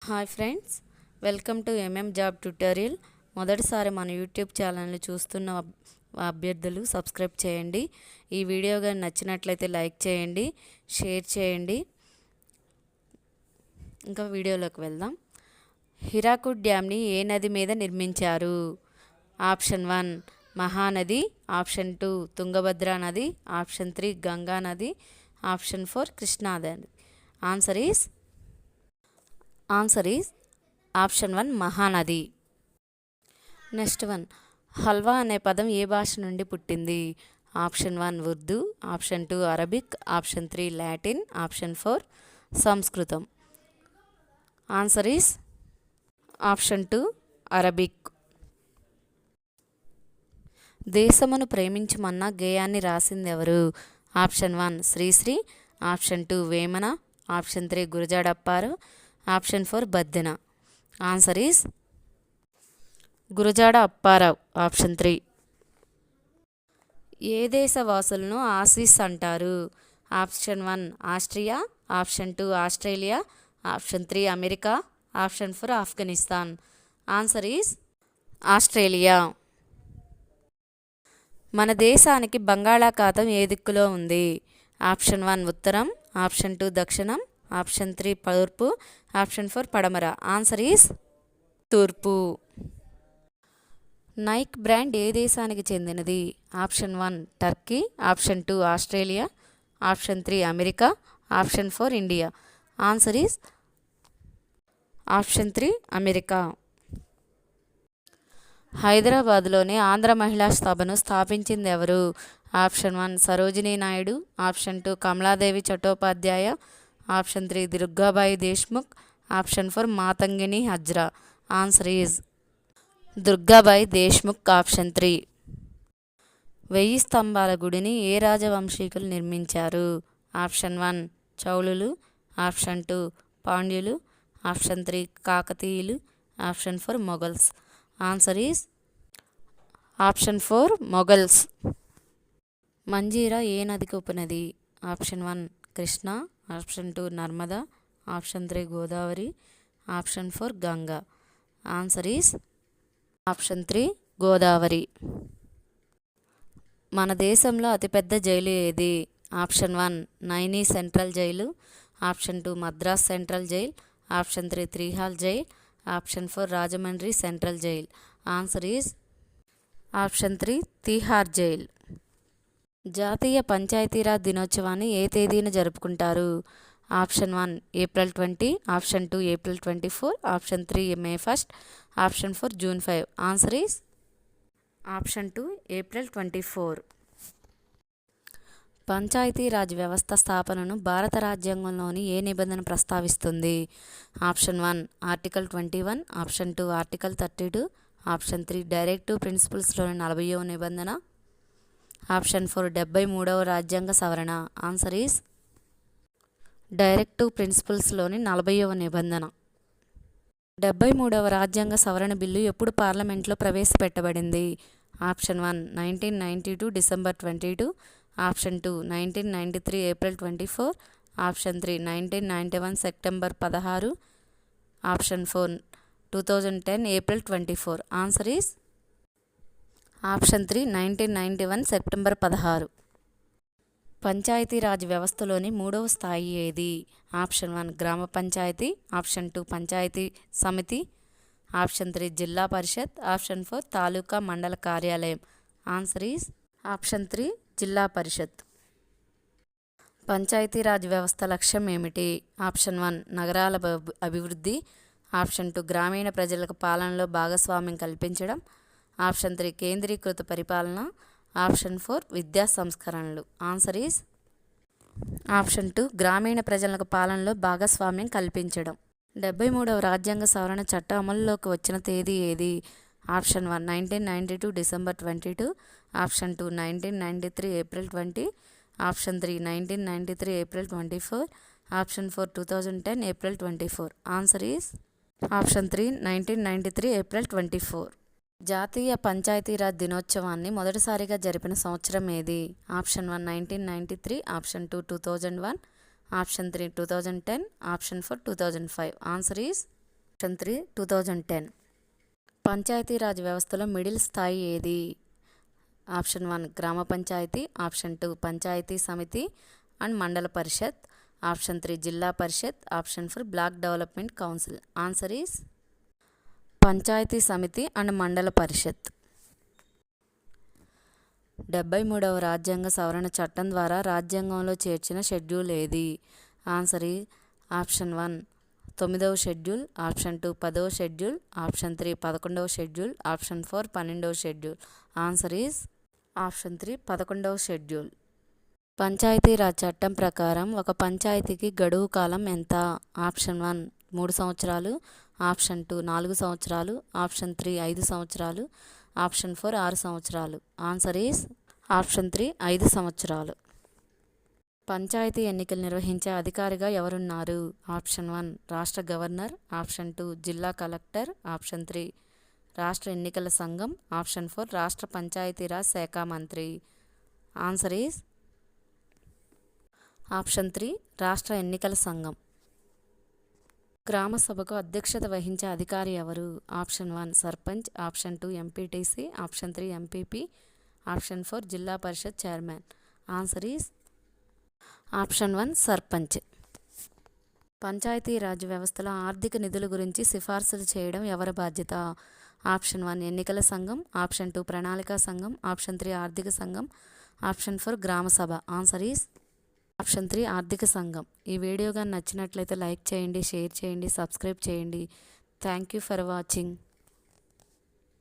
Hi friends, welcome to job tutorial. మొదటిసారి మన YouTube ఛానల్ని చూస్తున్న అభ్యర్థులు సబ్స్క్రైబ్ చేయండి. ఈ వీడియో కానీ నచ్చినట్లయితే లైక్ చేయండి, షేర్ చేయండి. ఇంకా వీడియోలోకి వెళ్దాం. హిరాకుడ్ డ్యామ్ని ఏ నది మీద నిర్మించారు? ఆప్షన్ 1 మహానది, ఆప్షన్ 2 తుంగభద్ర నది, ఆప్షన్ 3 గంగా నది, ఆప్షన్ 4 కృష్ణా నది. Answer is option 1 Mahanadi. Next one, halwa అనే పదం ఏ భాష నుండి పుట్టింది? Option 1 Urdu, option 2 Arabic, option 3 Latin, option 4 సంస్కృతం. Answer is option 2 Arabic. దేశమును ప్రేమించుమన్న గేయాన్ని రాసింది ఎవరు? Option 1 Sri Sri, option 2 Vemana, option 3 Gurajada Apparao, option 4 Baddena. Answer is Gurajada Apparao, option 3. ఏ దేశ వాసులను ఆసీస్ అంటారు? Option 1 Austria, option 2 Australia, option 3 America, option 4 Afghanistan. Answer is Australia. మన దేశానికి బంగాళాఖాతం ఏ దిక్కులో ఉంది? ఆప్షన్ 1 ఉత్తరం, ఆప్షన్ 2 దక్షిణం, ఆప్షన్ 3 తూర్పు, ఆప్షన్ 4 పడమర. ఆన్సర్ ఈస్ తూర్పు. నైక్ బ్రాండ్ ఏ దేశానికి చెందినది? Option 1 Turkey, option 2 Australia, option 3 America, option 4 India. Answer is option 3 America. హైదరాబాద్లోని ఆంధ్ర మహిళా సభను స్థాపించింది ఎవరు? Option 1 Sarojini Naidu, option 2 Kamaladevi Chattopadhyay, option 3 Durgabai Deshmukh, option 4 Matangini Hazra. Answer is Durgabai Deshmukh, option 3. 1000 స్తంభాల గుడిని ఏ రాజవంశీకులు నిర్మించారు? ఆప్షన్ 1 చౌలులు, ఆప్షన్ 2 పాండ్యులు, ఆప్షన్ 3 కాకతీయులు, option 4 Mughals. Answer is option 4 Mughals. Manjira ఏ నదికి ఉపనది? Option 1 Krishna, option 2 Narmada, option 3 Godavari, option 4 Ganga. Answer is option 3 Godavari. మన దేశంలో అతిపెద్ద జైలు ఏది? Option 1 Naini central jail, option 2 Madras central jail, option 3 Tihar jail, option 4 Rajahmundry central jail. Answer is option 3 Tihar jail. జాతీయ పంచాయతీరాజ్ దినోత్సవాన్ని ఏ తేదీన జరుపుకుంటారు? Option 1 April 20, option 2 April 24, option 3 May 1, option 4 June 5. Answer is option 2 April 24. Panchayati Raj వ్యవస్థ స్థాపనను భారత రాజ్యాంగంలోని ఏ నిబంధన ప్రస్తావిస్తుంది? Option 1 article 21, option 2 article 32, option 3 directive ప్రిన్సిపల్స్లోని 40వ నిబంధన, ఆప్షన్ 4 73వ రాజ్యాంగ సవరణ. ఆన్సర్ ఈస్ డైరెక్టివ్ ప్రిన్సిపల్స్లోని 40వ నిబంధన. 73వ రాజ్యాంగ సవరణ బిల్లు ఎప్పుడు పార్లమెంట్లో ప్రవేశపెట్టబడింది? Option 1 1992 December 22, option 2 1993 April 24, option 3 1991 September 16, option 4 2010 April 24. Answer is option 3 1991 September 16. Panchayati Raj వ్యవస్థలోని 3వ స్థాయి ఏది? ఆప్షన్ 1 గ్రామ పంచాయతీ, ఆప్షన్ 2 పంచాయతీ సమితి, ఆప్షన్ 3 జిల్లా పరిషత్, ఆప్షన్ 4 తాలూకా మండల కార్యాలయం. ఆన్సర్ ఈస్ ఆప్షన్ 3 జిల్లా పరిషత్. పంచాయతీరాజ్ వ్యవస్థ లక్ష్యం ఏమిటి? ఆప్షన్ 1 నగరాల అభివృద్ధి, ఆప్షన్ 2 గ్రామీణ ప్రజలకు పాలనలో భాగస్వామ్యం కల్పించడం, ఆప్షన్ 3 కేంద్రీకృత పరిపాలన, ఆప్షన్ 4 విద్యా సంస్కరణలు. ఆన్సర్ ఈస్ ఆప్షన్ 2 గ్రామీణ ప్రజలకు పాలనలో భాగస్వామ్యం కల్పించడం. 73వ రాజ్యాంగ సవరణ చట్టం అమలులోకి వచ్చిన తేదీ ఏది? Option 1 1992 December 22, option 2 1993 April 20, option 3 1993 April 24, option 4 2010 April 24. Answer is option 3 1993 April 24. జాతీయ పంచాయతీరాజ్ దినోత్సవాన్ని మొదటిసారిగా జరిపిన సంవత్సరం ఏది? Option 1 1993, option 2 2001, option 3 2010, option 4 2005. Answer is option 3 2010. Panchayati Raj వ్యవస్థలో మిడిల్ స్థాయి ఏది? ఆప్షన్ 1 గ్రామ పంచాయతీ, ఆప్షన్ 2 పంచాయతీ సమితి అండ్ మండల పరిషత్, option 3 Zilla Parishad, option 4 block development council. Answer is Panchayat Samiti and మండల పరిషత్. 73వ రాజ్యాంగ సవరణ చట్టం ద్వారా రాజ్యాంగంలో చేర్చిన షెడ్యూల్ ఏది? ఆన్సర్ ఈ ఆప్షన్ 1 9వ షెడ్యూల్, ఆప్షన్ 2 10వ షెడ్యూల్, ఆప్షన్ 3 11వ షెడ్యూల్, ఆప్షన్ 4 12వ షెడ్యూల్. ఆన్సర్ ఈస్ ఆప్షన్ 3 11వ షెడ్యూల్. పంచాయతీరాజ్ చట్టం ప్రకారం ఒక పంచాయతీకి గడువు కాలం ఎంత? ఆప్షన్ 1 3 సంవత్సరాలు, ఆప్షన్ 2 4 సంవత్సరాలు, ఆప్షన్ 3 5 సంవత్సరాలు, ఆప్షన్ 4 6 సంవత్సరాలు. ఆన్సర్ ఈస్ ఆప్షన్ 3 5 సంవత్సరాలు. పంచాయతీ ఎన్నికలు నిర్వహించే అధికారిగా ఎవరున్నారు? ఆప్షన్ 1 రాష్ట్ర గవర్నర్, ఆప్షన్ 2 జిల్లా కలెక్టర్, ఆప్షన్ 3 రాష్ట్ర ఎన్నికల సంఘం, ఆప్షన్ 4 రాష్ట్ర పంచాయతీరాజ్ శాఖ మంత్రి. ఆన్సర్ ఈస్ ఆప్షన్ 3 రాష్ట్ర ఎన్నికల సంఘం. గ్రామ సభకు అధ్యక్షత వహించే అధికారి ఎవరు? Option 1 sarpanch, option 2 MPTC, option 3 MPP, option 4 Zilla Parishad chairman. Answer is option 1 sarpanch. Panchayati Raj వ్యవస్థలో ఆర్థిక నిధుల గురించి సిఫార్సులు చేయడం ఎవరి బాధ్యత? ఆప్షన్ 1 ఎన్నికల సంఘం, ఆప్షన్ 2 ప్రణాళికా సంఘం, ఆప్షన్ 3 ఆర్థిక సంఘం, ఆప్షన్ 4 గ్రామ సభ. ఆన్సర్ ఈస్ ఆప్షన్ 3 ఆర్థిక సంఘం. ఈ వీడియో కానీ నచ్చినట్లయితే లైక్ చేయండి, షేర్ చేయండి, సబ్స్క్రైబ్ చేయండి. Thank you for watching.